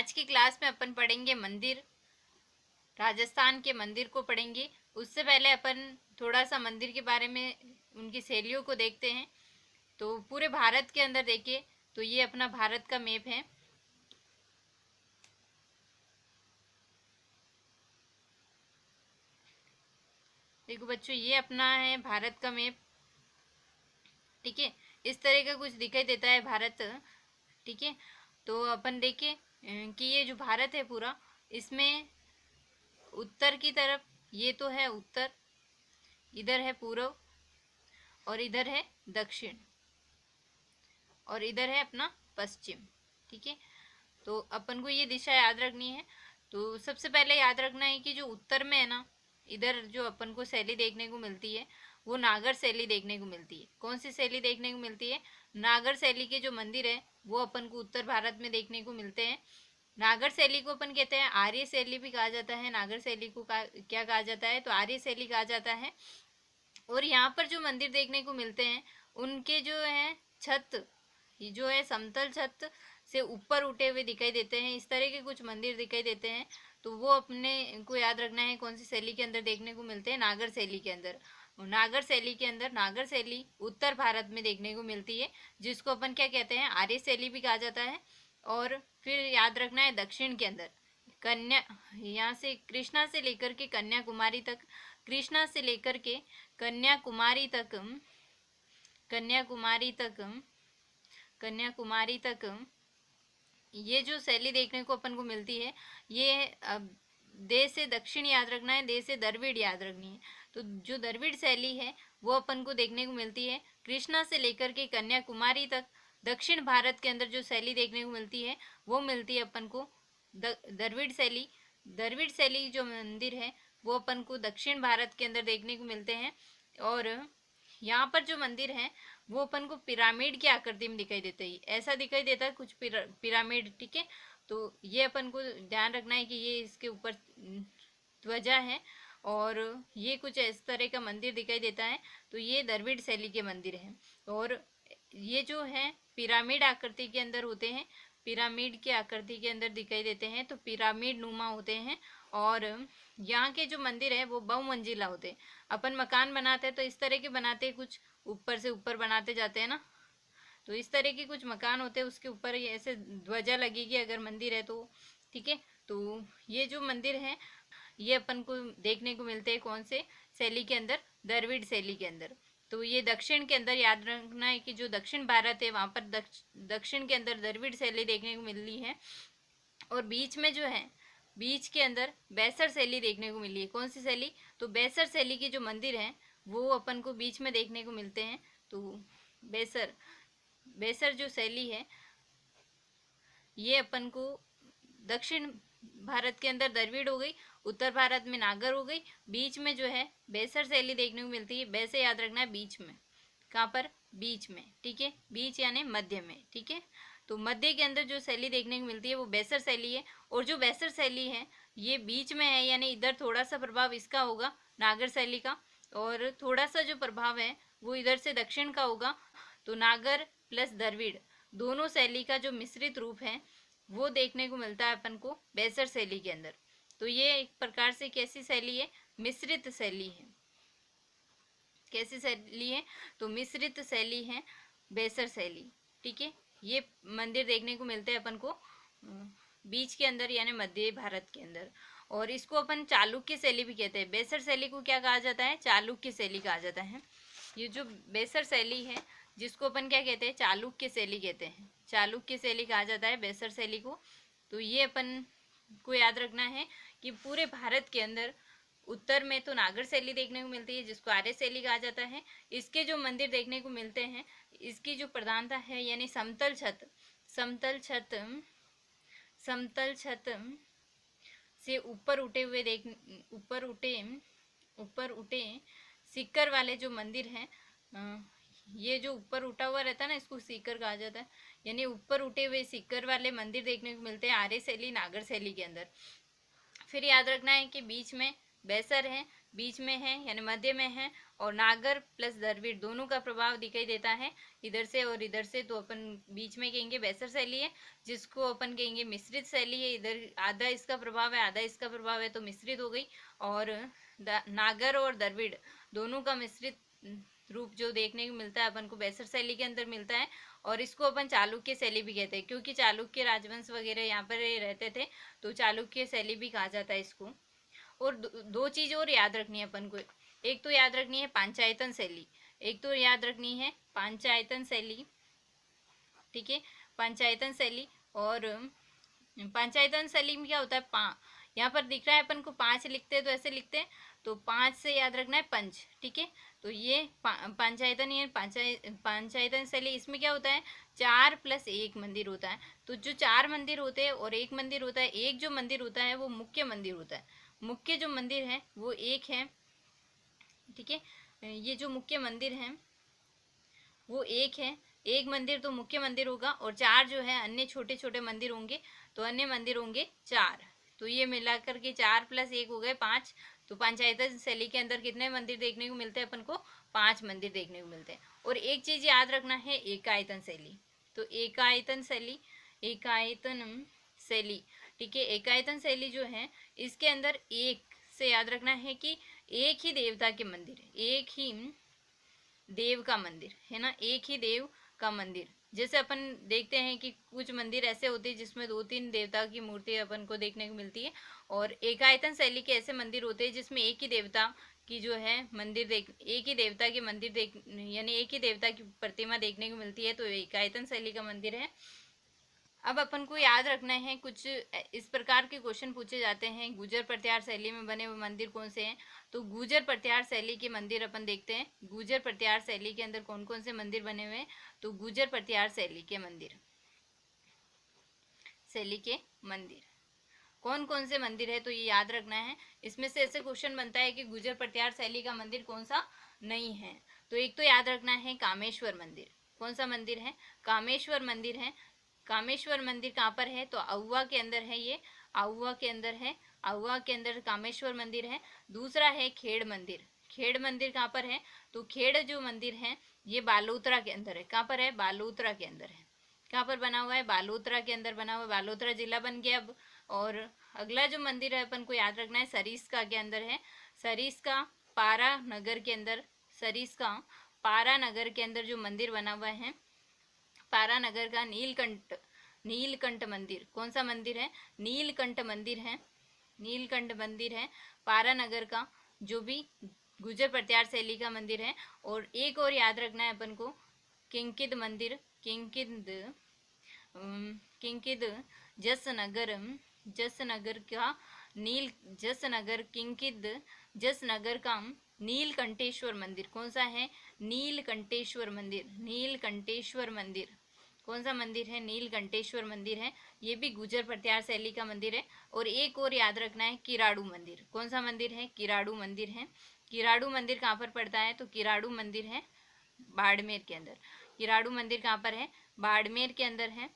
आज की क्लास में अपन पढ़ेंगे मंदिर, राजस्थान के मंदिर को पढ़ेंगे। उससे पहले अपन थोड़ा सा मंदिर के बारे में उनकी शैलियों को देखते हैं। तो पूरे भारत के अंदर देखिए तो ये अपना भारत का मैप है। देखो बच्चों, ये अपना है भारत का मैप। ठीक है, इस तरह का कुछ दिखाई देता है भारत। ठीक है, तो अपन देखें कि ये जो भारत है पूरा, इसमें उत्तर की तरफ ये तो है उत्तर, इधर है पूर्व, और इधर है दक्षिण, और इधर है अपना पश्चिम। ठीक है, तो अपन को ये दिशा याद रखनी है। तो सबसे पहले याद रखना है कि जो उत्तर में है ना, इधर जो अपन को शैली देखने को मिलती है वो नागर शैली देखने को मिलती है। कौन सी शैली देखने को मिलती है? नागर शैली के जो मंदिर है वो अपन को उत्तर भारत में देखने को मिलते हैं। नागर शैली को अपन कहते हैं आर्य शैली भी कहा जाता है। नागर शैली को क्या कहा जाता है? तो आर्य शैली कहा जाता है। और यहाँ पर जो मंदिर देखने को मिलते हैं उनके जो है छत, ये जो है समतल छत से ऊपर उठे हुए दिखाई देते हैं। इस तरह के कुछ मंदिर दिखाई देते हैं। तो वो अपने को याद रखना है कौन सी शैली के अंदर देखने को मिलते हैं? नागर शैली के अंदर। नागर शैली के अंदर, नागर शैली उत्तर भारत में देखने को मिलती है, जिसको अपन क्या कहते हैं? आर्य शैली भी कहा जाता है। और फिर याद रखना है दक्षिण के अंदर, कन्या, यहाँ से कृष्णा से लेकर के कन्याकुमारी तक, कृष्णा से लेकर के कन्याकुमारी तक, कन्याकुमारी तक, कन्याकुमारी तक ये जो शैली देखने को अपन को मिलती है, ये दे से दक्षिण याद रखना है, दे से द्रविड़ याद रखनी है। तो जो द्रविड़ शैली है वो अपन को देखने को मिलती है कृष्णा से लेकर के कन्याकुमारी तक। दक्षिण भारत के अंदर जो शैली देखने को मिलती है वो मिलती है अपन को द्रविड़ शैली। द्रविड़ शैली जो मंदिर है वो अपन को दक्षिण भारत के अंदर देखने को मिलते हैं। और यहाँ पर जो मंदिर है वो अपन को पिरामिड की आकृति में दिखाई देता है, ऐसा दिखाई देता है कुछ पिरामिड। ठीक है, तो ये अपन को ध्यान रखना है कि ये इसके ऊपर ध्वजा है और ये कुछ इस तरह का मंदिर दिखाई देता है। तो ये द्रविड़ शैली के मंदिर हैं। और ये जो है पिरामिड आकृति के अंदर होते हैं, पिरामिड की आकृति के अंदर दिखाई देते हैं, तो पिरामिड नुमा होते हैं। और यहाँ के जो मंदिर है वो बहुमंजिला होते हैं। अपन मकान बनाते हैं तो इस तरह के बनाते हैं, कुछ ऊपर से ऊपर बनाते जाते हैं ना, तो इस तरह के कुछ मकान होते हैं, उसके ऊपर ये ऐसे ध्वजा लगेगी अगर मंदिर है तो। ठीक है, तो ये जो मंदिर है ये अपन को देखने को मिलते हैं कौन से शैली के अंदर? द्रविड़ शैली के अंदर। तो ये दक्षिण के अंदर याद रखना है कि जो दक्षिण भारत है वहाँ पर दक्षिण के अंदर द्रविड़ शैली देखने को मिल रही है। और बीच में जो है, बीच के अंदर बैसर शैली देखने को मिली है। कौन सी शैली? तो बैसर शैली के जो मंदिर हैं वो अपन को बीच में देखने को मिलते हैं। तो बैसर, बैसर जो शैली है ये अपन को दक्षिण भारत के अंदर द्रविड़ हो गई, उत्तर भारत में नागर हो गई, बीच में जो है बैसर शैली देखने को मिलती है। बैसे याद रखना है बीच में, कहाँ पर? बीच में। ठीक है, बीच यानी मध्य में। ठीक है, तो मध्य के अंदर जो शैली देखने को मिलती है वो बैसर शैली है। और जो बैसर शैली है ये बीच में है, यानी इधर थोड़ा सा प्रभाव इसका होगा नागर शैली का, और थोड़ा सा जो प्रभाव है वो इधर से दक्षिण का होगा। तो नागर प्लस द्रविड़ दोनों शैली का जो मिश्रित रूप है वो देखने को मिलता है अपन को बैसर शैली के अंदर। तो ये एक प्रकार से कैसी शैली है? मिश्रित शैली है। कैसी शैली है? तो मिश्रित शैली है बैसर शैली। ठीक है, ये मंदिर देखने को मिलते हैं अपन को बीच के अंदर यानी मध्य भारत के अंदर। और इसको अपन चालुक्य शैली भी कहते हैं। बैसर शैली को क्या कहा जाता है? चालुक्य शैली कहा जाता है। ये जो बैसर शैली है जिसको अपन क्या कहते हैं? चालुक्य शैली कहते हैं। चालुक्य शैली कहा जाता है बैसर शैली को। तो ये अपन को याद रखना है कि पूरे भारत के अंदर उत्तर में तो नागर शैली देखने को मिलती है जिसको आर्य शैली कहा जाता है। इसके जो मंदिर देखने को मिलते हैं इसकी जो प्रधानता है यानी समतल छत, समतल छत, समतल छत से ऊपर उठे हुए ऊपर उठे सीकर वाले जो मंदिर हैं, ये जो ऊपर उठा हुआ रहता है ना इसको सीकर कहा जाता है। यानी ऊपर उठे हुए सीकर वाले मंदिर देखने को मिलते हैं आर्य शैली नागर शैली के अंदर। फिर याद रखना है कि बीच में बैसर है, बीच में है यानी मध्य में है, और नागर प्लस द्रविड़ दोनों का प्रभाव दिखाई देता है इधर से और इधर से, तो अपन बीच में कहेंगे बैसर शैली है, जिसको अपन कहेंगे मिश्रित शैली है। इधर आधा इसका प्रभाव है, आधा इसका प्रभाव है, तो मिश्रित हो गई। और नागर और द्रविड़ दोनों का मिश्रित रूप जो देखने को मिलता है अपन को बैसर शैली के अंदर मिलता है। और इसको अपन चालुक्य शैली भी कहते हैं, क्योंकि चालुक्य राजवंश वगैरह यहाँ पर रहते थे, तो चालुक्य शैली भी कहा जाता है इसको। और दो चीज और याद रखनी है अपन को। एक तो याद रखनी है पांचायतन शैली, एक तो याद रखनी है पांचायतन शैली, ठीक है, पांचायतन शैली। और पांचायतन शैली में क्या होता है, यहाँ पर दिख रहा है अपन को 5 लिखते हैं, तो ऐसे लिखते हैं, तो 5 से याद रखना है पंच, ठीक है। तो ये पंचायतन या पंचायतन शैली, इसमें क्या होता है 4 + 1 मंदिर होता है। तो जो 4 मंदिर होते हैं और 1 मंदिर होता है, एक जो मंदिर होता है वो मुख्य मंदिर होता है, मुख्य जो मंदिर है वो एक है, ठीक है। ये जो मुख्य मंदिर है वो एक है, एक मंदिर तो मुख्य मंदिर होगा, और 4 जो है अन्य छोटे छोटे मंदिर होंगे, तो अन्य मंदिर होंगे 4। तो ये मिलाकर के 4 + 1 हो गए 5। तो पंचायतन शैली के अंदर कितने मंदिर देखने को मिलते हैं अपन को, 5 मंदिर देखने को मिलते हैं। और एक चीज याद रखना है एकायतन शैली। तो एकायतन शैली, एकायतन शैली, ठीक है, एकायतन शैली जो है इसके अंदर एक से याद रखना है कि एक ही देवता के मंदिर है, एक ही देव का मंदिर है ना, एक ही देव का मंदिर। जैसे अपन देखते हैं कि कुछ मंदिर ऐसे होते हैं जिसमें 2-3 देवता की मूर्ति अपन को देखने को मिलती है, और एकायतन शैली के ऐसे मंदिर होते हैं जिसमें एक ही देवता की जो है मंदिर देख, एक ही देवता के मंदिर देख, यानी एक ही देवता की प्रतिमा देखने को मिलती है, तो एकायतन शैली का मंदिर है। अब अपन को याद रखना है, कुछ इस प्रकार के क्वेश्चन पूछे जाते हैं, गुर्जर प्रत्यार शैली में बने हुए मंदिर कौन से हैं। तो गुर्जर प्रत्यार शैली के मंदिर अपन देखते हैं, गुर्जर प्रत्यार शैली के अंदर कौन कौन से मंदिर बने हुए हैं। तो गुर्जर प्रत्यार शैली के मंदिर, शैली के मंदिर कौन कौन से मंदिर है, तो ये याद रखना है। इसमें से ऐसे क्वेश्चन बनता है कि गुर्जर प्रत्यार शैली का मंदिर कौन सा नहीं है। तो एक तो याद रखना है कामेश्वर मंदिर, कौन सा मंदिर है, कामेश्वर मंदिर है। कामेश्वर मंदिर कहाँ पर है, तो आहुआ के अंदर है, ये आहुआ के अंदर है, आहुआ के अंदर कामेश्वर मंदिर है। दूसरा है खेड़ मंदिर, खेड़ मंदिर कहाँ पर है, तो खेड़ जो मंदिर है ये बालोतरा के अंदर है। कहाँ पर है, बालोतरा के अंदर है। कहाँ पर बना हुआ है, बालोतरा के अंदर बना हुआ है, बालोतरा जिला बन गया अब। और अगला जो मंदिर है अपन को याद रखना है सरिस्का के अंदर है, सरिस्का पारा नगर के अंदर, सरिस्का पारा नगर के अंदर जो मंदिर बना हुआ है, पारा नगर का नीलकंठ, नीलकंठ मंदिर, कौन सा मंदिर है, नीलकंठ मंदिर है, नीलकंठ मंदिर है पारा नगर का, जो भी गुर्जर प्रत्यार शैली का मंदिर है। और एक और याद रखना है अपन को, किंकित मंदिर, किंकित किंकित जसनगर, जसनगर का नील, जसनगर किंकित जसनगर का नीलकंठेश्वर मंदिर, कौन सा है, नीलकंठेश्वर मंदिर, नीलकंठेश्वर मंदिर, कौन सा मंदिर है, नीलकंठेश्वर मंदिर है। ये भी गुर्जर प्रत्यार शैली का मंदिर है। और एक और याद रखना है किराड़ू मंदिर, कौन सा मंदिर है, किराड़ू मंदिर है। किराड़ू मंदिर कहाँ पर पड़ता है, तो किराड़ू मंदिर है बाड़मेर के अंदर। किराड़ू मंदिर कहाँ पर है, बाड़मेर के अंदर है।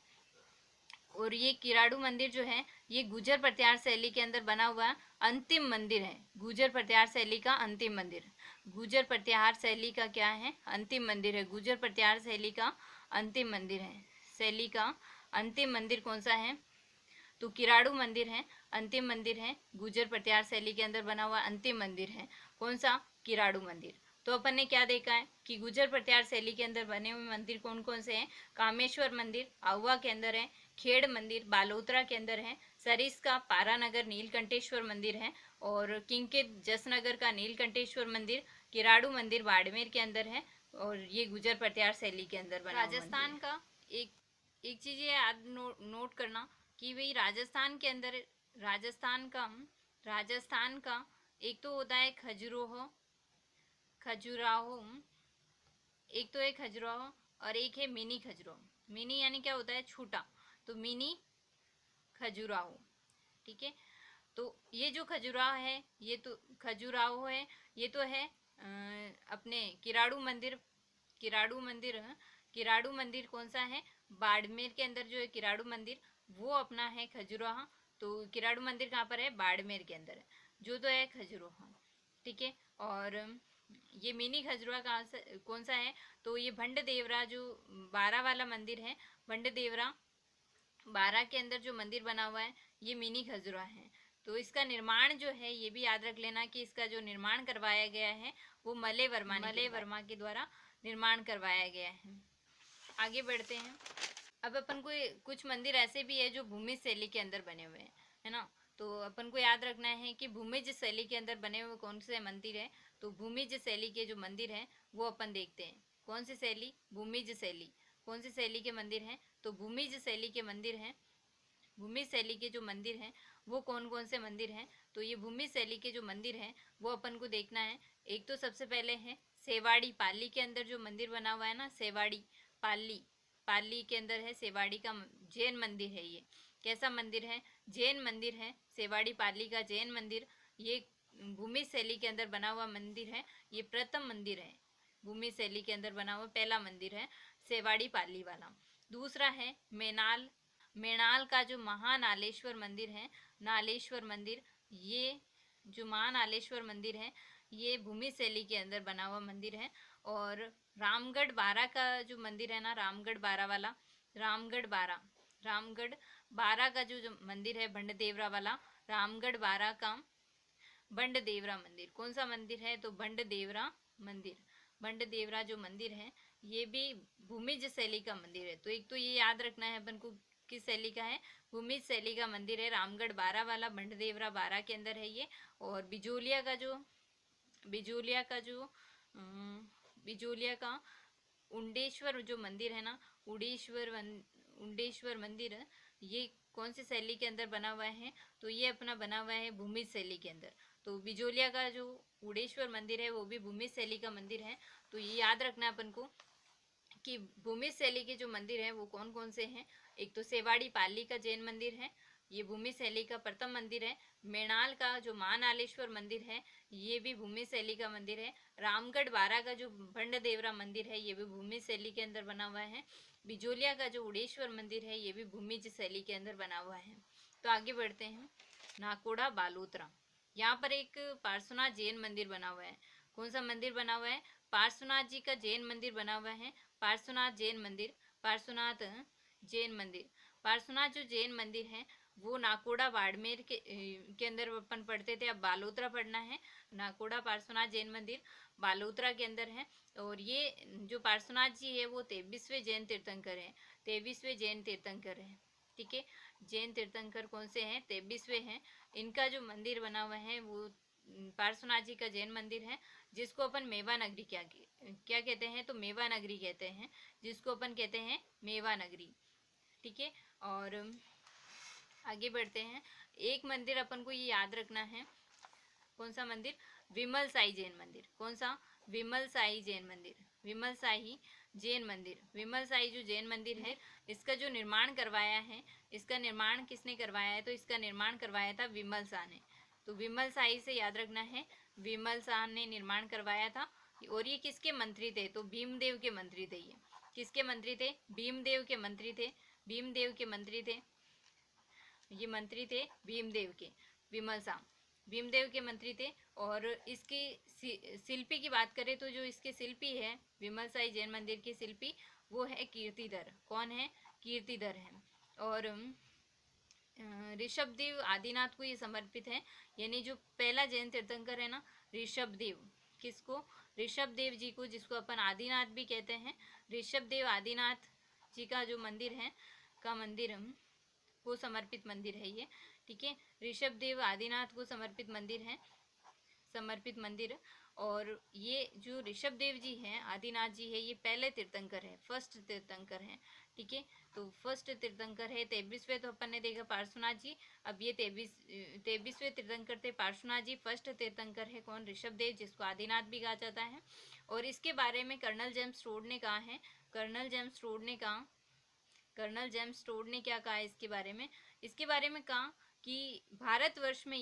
और ये किराड़ू मंदिर जो है ये गुर्जर प्रत्यार शैली के अंदर बना हुआ अंतिम मंदिर है, गुर्जर प्रत्यार शैली का अंतिम मंदिर, गुर्जर प्रत्यार शैली का क्या है, अंतिम मंदिर है, गुर्जर प्रत्यार शैली का अंतिम मंदिर है। शैली का अंतिम मंदिर कौन सा है, तो किराड़ू मंदिर है, अंतिम मंदिर है, गुर्जर प्रत्यार शैली के अंदर बना हुआ अंतिम मंदिर है, कौन सा, किराड़ू मंदिर। तो अपन ने क्या देखा है कि गुर्जर प्रत्यार शैली के अंदर बने हुए मंदिर कौन कौन से हैं, कामेश्वर मंदिर आहुआ के अंदर है, खेड़ मंदिर बालोतरा के अंदर है, सरिस्का पारानगर नीलकंठेश्वर मंदिर है, और किंकित जसनगर का नीलकंठेश्वर मंदिर, किराड़ू मंदिर बाड़मेर के अंदर है, और ये गुर्जर प्रत्यार शैली के अंदर बना। राजस्थान का एक एक चीज ये याद नोट करना कि भाई राजस्थान के अंदर, राजस्थान का एक तो होता है खजुराहो, खजुराहो, एक तो है खजुराहो और एक है मिनी खजुराहो। मिनी यानी क्या होता है, छोटा, तो मिनी खजुराहो, ठीक है। तो ये जो खजुराहो है, ये तो खजुराहो है, ये तो है अपने किराड़ू मंदिर, किराड़ू मंदिर, किराड़ू मंदिर कौन सा है, बाड़मेर के अंदर जो है किराड़ू मंदिर, वो अपना है खजुराहो। तो किराड़ू मंदिर कहाँ पर है, बाड़मेर के अंदर है, जो तो है खजुराहो। ठीक है। और ये मिनी खजुरा कहाँ से कौन सा है, तो ये भंड देवरा जो 12 वाला मंदिर है, भंड देवरा 12 के अंदर जो मंदिर बना हुआ है ये मिनी खजुरा है। तो इसका निर्माण जो है ये भी याद रख लेना कि इसका जो निर्माण करवाया गया है वो मलय वर्मा के द्वारा निर्माण करवाया गया है। आगे बढ़ते हैं। अब अपन को कुछ मंदिर ऐसे भी है जो भूमिज शैली के अंदर बने हुए हैं, है ना। तो अपन को याद रखना है कि भूमिज शैली के अंदर बने हुए कौन से मंदिर है, तो भूमिज शैली के जो मंदिर है वो अपन देखते हैं। कौन सी शैली, भूमिज शैली। कौन सी शैली के मंदिर हैं, तो भूमिज शैली के मंदिर हैं। भूमि शैली के जो मंदिर हैं वो कौन कौन से मंदिर हैं, तो ये भूमि शैली के जो मंदिर हैं वो अपन को देखना है। एक तो सबसे पहले है सेवाड़ी, पाली के अंदर जो मंदिर बना हुआ है ना, सेवाड़ी पाली, पाली के अंदर है सेवाड़ी का जैन मंदिर है। ये कैसा मंदिर है, जैन मंदिर है, सेवाड़ी पाली का जैन मंदिर। ये भूमि शैली के अंदर बना हुआ मंदिर है, ये प्रथम मंदिर है। भूमि शैली के अंदर बना हुआ पहला मंदिर है सेवाड़ी पाली वाला। दूसरा है मेनाल, मेणाल का जो महानालेश्वर मंदिर है, नालेश्वर मंदिर, ये जो महानालेश्वर मंदिर है ये भूमि शैली के अंदर बना हुआ मंदिर है। और रामगढ़ बारा का जो मंदिर है ना, रामगढ़ बारा वाला, रामगढ़ बारा का जो मंदिर है भंड-देवरा वाला, रामगढ़ बारा का भंड-देवरा मंदिर। कौन सा मंदिर है, तो भंड-देवरा मंदिर। भंड-देवरा जो मंदिर है ये भी भूमिज शैली का मंदिर है। तो एक तो ये याद रखना है अपन को किस शैली का है, भूमिज शैली का मंदिर है, रामगढ़ बारा वाला, भंड-देवरा बारा के अंदर है ये। और बिजोलिया का उंडेश्वर जो मंदिर है ना, उंडेश्वर मंदिर, ये कौन सी शैली के अंदर बना हुआ है, तो ये अपना बना हुआ है भूमिज शैली के अंदर। तो बिजोलिया का जो उड़ेश्वर मंदिर है वो भी भूमिज शैली का मंदिर है। तो ये याद रखना है अपन को कि भूमिज शैली के जो मंदिर हैं वो कौन कौन से हैं। एक तो सेवाड़ी पाली का जैन मंदिर है, ये भूमि शैली का प्रथम मंदिर है। मेणाल का जो महानालेश्वर मंदिर है ये भी भूमि शैली का मंदिर है। रामगढ़ बारा का जो भंड-देवरा मंदिर है ये भी भूमि शैली के अंदर बना हुआ है। बिजोलिया का जो उड़ेश्वर मंदिर है ये भी भूमिज शैली के अंदर बना हुआ है। तो आगे बढ़ते हैं। नाकोड़ा बालोतरा, यहाँ पर एक पार्श्वनाथ जैन मंदिर बना हुआ है। कौन सा मंदिर बना हुआ है, पार्श्वनाथ जी का जैन मंदिर बना हुआ है। पार्श्वनाथ जैन मंदिर, पार्श्वनाथ जैन मंदिर। पार्श्वनाथ जो जैन मंदिर है वो नाकोड़ा बाड़मेर के अंदर अपन पढ़ते थे, अब बालोतरा पढ़ना है। नाकोड़ा पार्श्वनाथ जैन मंदिर बालोतरा के अंदर है। और ये जो पार्श्वनाथ जी है वो 23वें जैन तीर्थंकर हैं, 23वें जैन तीर्थंकर हैं। ठीक है, जैन तीर्थंकर कौन से हैं, 23वें हैं। इनका जो मंदिर बना हुआ है वो पार्श्वनाथ जी का जैन मंदिर है, जिसको अपन मेवा नगरी क्या कहते हैं, तो मेवा नगरी कहते हैं, जिसको अपन कहते हैं मेवा नगरी। ठीक है, और आगे बढ़ते हैं। एक मंदिर अपन को ये याद रखना है, कौन सा मंदिर, विमल साई जैन मंदिर। कौन सा, विमल साई जैन मंदिर, विमल साई जैन मंदिर। विमल साई जो जैन मंदिर है इसका जो निर्माण करवाया है, इसका निर्माण किसने करवाया है, तो इसका निर्माण करवाया था विमल शाह ने। तो विमल साई से याद रखना है, विमल शाह ने निर्माण करवाया था। और ये किसके मंत्री थे, तो भीमदेव के मंत्री थे। ये किसके मंत्री थे, भीमदेव के मंत्री थे, भीमदेव के मंत्री थे। ये मंत्री थे भीमदेव के, विमल शाह भीमदेव के मंत्री थे। और इसकी शिल्पी की बात करें तो जो इसके शिल्पी है विमल साई जैन मंदिर के शिल्पी वो है कीर्तिधर। कौन है, कीर्तिधर है। और ऋषभदेव आदिनाथ को ये समर्पित है, यानी जो पहला जैन तीर्थंकर है ना, ऋषभदेव, किसको, ऋषभदेव जी को, जिसको अपन आदिनाथ भी कहते हैं। ऋषभदेव आदिनाथ जी का जो मंदिर है का मंदिर को समर्पित मंदिर है ये। ठीक है, ऋषभदेव आदिनाथ को समर्पित मंदिर है, समर्पित मंदिर। और ये जो ऋषभदेव जी हैं, आदिनाथ जी है, ये पहले तीर्थंकर है, फर्स्ट तीर्थंकर हैं। ठीक है, तो फर्स्ट तीर्थंकर है। 23वें तो अपन ने देखा पार्श्वनाथ जी, अब ये 23वें तीर्थंकर थे पार्श्वनाथ जी। फर्स्ट तीर्थंकर है कौन, ऋषभदेव, जिसको आदिनाथ भी कहा जाता है। और इसके बारे में कर्नल जेम्स टोड ने कहा है, कर्नल जेम्स टोड ने कहा, कर्नल जेम्स टोड ने क्या कहा इसके बारे में, इसके बारे में कहा कि भारतवर्ष में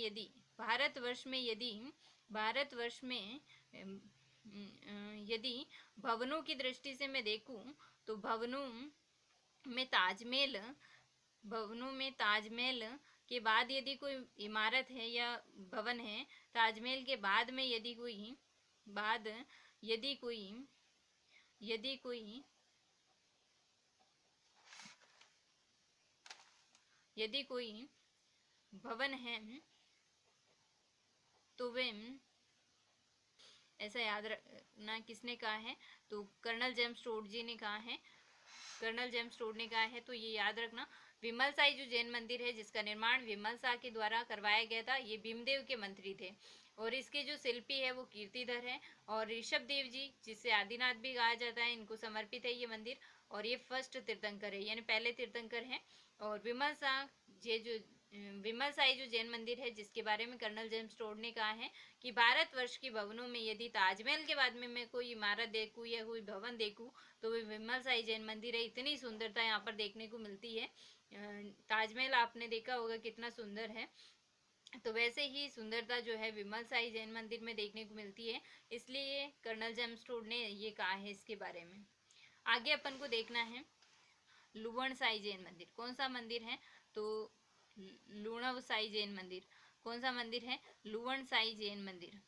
यदि भवनों की दृष्टि से मैं देखूं तो भवनों में ताजमहल के बाद यदि कोई इमारत है या भवन है, ताजमहल के बाद में यदि कोई यदि कोई यदि कोई यदि कोई भवन है तो वे, ऐसा याद रखना किसने कहा है, तो कर्नल जेम्स टोड जी ने कहा है, कर्नल जेम्स टोड ने कहा है। तो ये याद रखना। विमल साई जो जैन मंदिर है जिसका निर्माण विमल शाह के द्वारा करवाया गया था, ये भीमदेव के मंत्री थे और इसके जो शिल्पी है वो कीर्तिधर है। और ऋषभ देव जी जिसे आदिनाथ भी कहा जाता है, इनको समर्पित है ये मंदिर और ये फर्स्ट तीर्थंकर है, यानी पहले तीर्थंकर हैं। और विमल शाह ये जो विमल साई जो जैन मंदिर है जिसके बारे में कर्नल जेम्स टोड ने कहा है कि भारतवर्ष के भवनों में यदि ताजमहल के बाद में मैं कोई इमारत देखूं या कोई भवन देखूं तो वो विमल साई जैन मंदिर है। इतनी सुंदरता यहाँ पर देखने को मिलती है। ताजमहल आपने देखा होगा कितना सुंदर है, तो वैसे ही सुंदरता जो है विमल साई जैन मंदिर में देखने को मिलती है, इसलिए कर्नल जेम्स टोड ने ये कहा है इसके बारे में। आगे अपन को देखना है लुवण साई जैन मंदिर। कौन सा मंदिर है, तो लुणव साई जैन मंदिर। कौन सा मंदिर है, लुवण साई जैन मंदिर।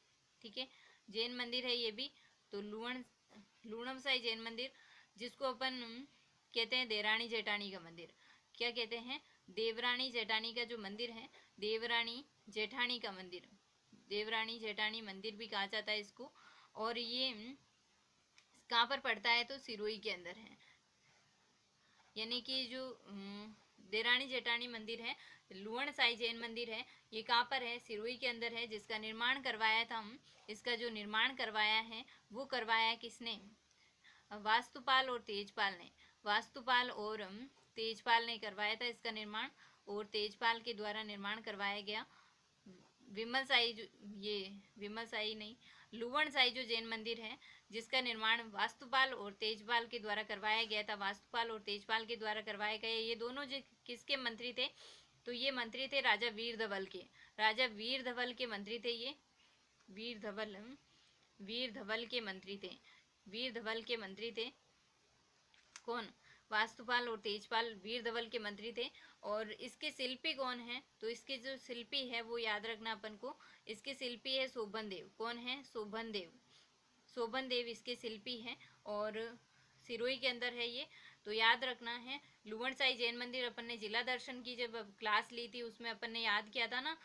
ठीक है, जैन मंदिर है ये भी। तो लुणव साई जैन मंदिर जिसको अपन कहते हैं देवरानी जेठानी का मंदिर। क्या कहते हैं, देवरानी जेठानी का जो मंदिर है, देवरानी जेठानी का मंदिर, देवरानी जेठानी मंदिर भी कहा जाता है इसको। और ये कहाँ पर पड़ता है, तो सिरोही के अंदर है। यानी कि जो देरानी जेठानी मंदिर है, लुवण साई जैन मंदिर है, ये कहाँ पर है, सिरोही के अंदर है। जिसका निर्माण करवाया था इसका जो निर्माण करवाया है वो करवाया किसने, वास्तुपाल और तेजपाल ने। वास्तुपाल और तेजपाल ने करवाया था इसका निर्माण और तेजपाल के द्वारा निर्माण करवाया गया। विमल साई ये विमल साई नहीं, लुवण साई जो जैन मंदिर है जिसका निर्माण वास्तुपाल और तेजपाल के द्वारा करवाया गया था। वास्तुपाल और तेजपाल के द्वारा करवाए गए ये दोनों जो किसके मंत्री थे, तो ये मंत्री थे राजा वीर धवल के। राजा वीर धवल के मंत्री थे ये, वीर धवल के मंत्री थे। वीर धवल के मंत्री थे कौन, वास्तुपाल और तेजपाल वीर धवल के मंत्री थे। और इसके शिल्पी कौन है, तो इसके जो शिल्पी है वो याद रखना अपन को, इसके शिल्पी है शोभन देव। कौन है, शोभन देव। शोभन देव इसके शिल्पी हैं और सिरोही के अंदर है ये। तो याद रखना है लुवण साई जैन मंदिर अपन ने जिला दर्शन की जब क्लास ली थी उसमें अपन ने याद किया था ना।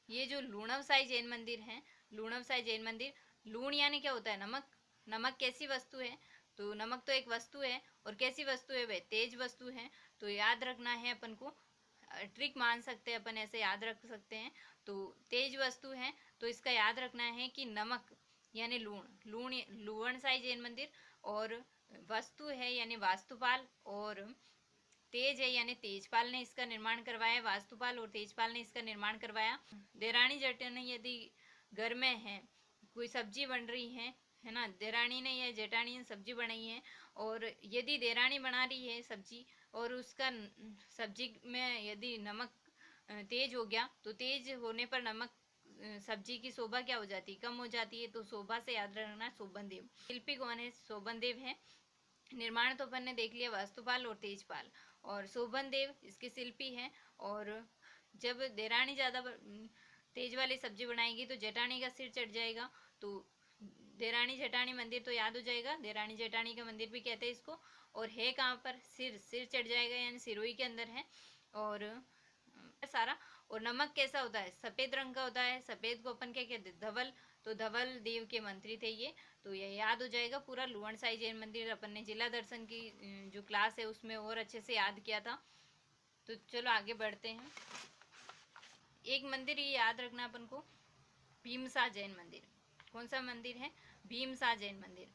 ये जो लुणव साई जैन मंदिर है, लुणव साई जैन मंदिर, लूण यानी क्या होता है, नमक। नमक कैसी वस्तु है, तो नमक तो एक वस्तु है और कैसी वस्तु है, वह तेज वस्तु है। तो याद रखना है अपन को, ट्रिक मान सकते हैं अपन, ऐसे याद रख सकते हैं। तो तेज वस्तु है तो इसका याद रखना है कि नमक यानी लूण लुवण साई जैन मंदिर, और वस्तु है यानी वास्तुपाल, और तेज है यानी तेजपाल ने इसका निर्माण करवाया। वास्तुपाल और तेजपाल ने इसका निर्माण करवाया। देरानी जेठानी यदि घर में है, कोई सब्जी बन रही है ना, देरानी ने या जेठानी ने सब्जी बनाई है और यदि देरानी बना रही है सब्जी और उसका सब्जी में यदि नमक तेज हो गया, तो तेज होने पर नमक सब्जी की शोभा क्या हो जाती है, कम हो जाती है। तो शोभा से याद रखना शोभन देव। शिल्पी कौन है, शोभन देव है। निर्माण तो अपन ने देख लिया वास्तुपाल और तेजपाल, और शोभन देव इसके शिल्पी हैं। और जब देरानी ज़्यादा तेज वाली सब्जी बनाएगी तो जेठानी का सिर चढ़ जाएगा, तो देरानी जेठानी मंदिर तो याद हो जाएगा, देरानी जेठानी का मंदिर भी कहते हैं इसको। और है कहाँ पर, सिर चढ़ जाएगा यानी सिरोही के अंदर है। और सारा, और नमक कैसा होता है, सफ़ेद रंग का होता है। सफ़ेद को अपन क्या कहते हैं, धवल। तो धवल देव के मंत्री थे ये। तो ये याद हो जाएगा पूरा। लुवण साई जैन मंदिर अपन ने जिला दर्शन की जो क्लास है उसमें और अच्छे से याद किया था। तो चलो आगे बढ़ते हैं। एक मंदिर ये याद रखना अपन को, भीमसा जैन मंदिर। कौन सा मंदिर है, भीमसा जैन मंदिर।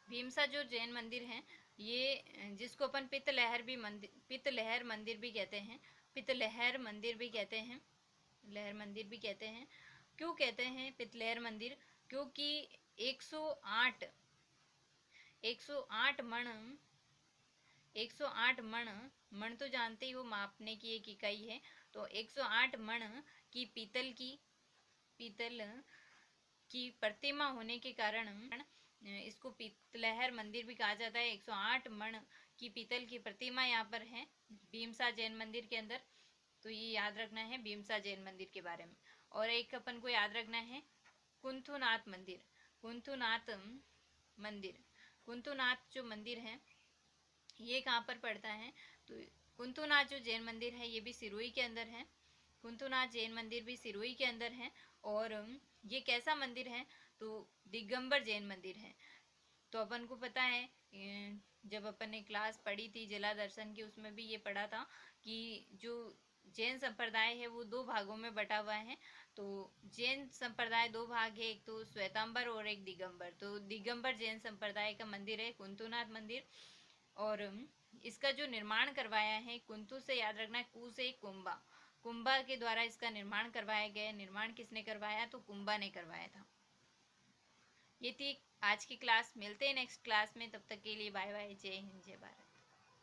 भीमसा जो जैन मंदिर है ये, जिसको अपन पितलहर मंदिर भी कहते हैं, पितलहर मंदिर भी कहते हैं, लहर मंदिर भी कहते हैं। क्यों कहते हैं पितलहर मंदिर, क्योंकि 108 मण 108 मण तो जानते ही हो मापने की एक इकाई है। तो 108 मण की पीतल की प्रतिमा होने के कारण इसको पीतलहर मंदिर भी कहा जाता है। 108 मण की पीतल की प्रतिमा यहाँ पर है भीमसा जैन मंदिर के अंदर। तो ये याद रखना है भीमसा जैन मंदिर के बारे में। और एक अपन को याद रखना है कुंथुनाथ मंदिर। कुंथुनाथ मंदिर, कुंथुनाथ जो मंदिर है ये कहाँ पर पड़ता है? तो कुंथुनाथ जो जैन मंदिर है ये भी सिरोही के अंदर है। कुंथुनाथ जैन मंदिर भी सिरोही के अंदर है। और ये कैसा मंदिर है? तो दिगंबर जैन मंदिर है। तो अपन को पता है जब अपन ने क्लास पढ़ी थी जिला दर्शन की, उसमें भी ये पढ़ा था कि जो जैन संप्रदाय है वो दो भागों में बटा हुआ है। तो जैन संप्रदाय दो भाग है, एक तो श्वेतांबर और एक दिगंबर। तो दिगंबर जैन संप्रदाय का मंदिर है कुंतुनाथ मंदिर। और इसका जो निर्माण करवाया है कुंतु से, याद रखना है कु से कुंभा, कुंभा के द्वारा इसका निर्माण करवाया गया। निर्माण किसने करवाया? तो कुंभा ने करवाया था। ये थी आज की क्लास। मिलते हैं नेक्स्ट क्लास में, तब तक के लिए बाय बाय। जय हिंद, जय भारत।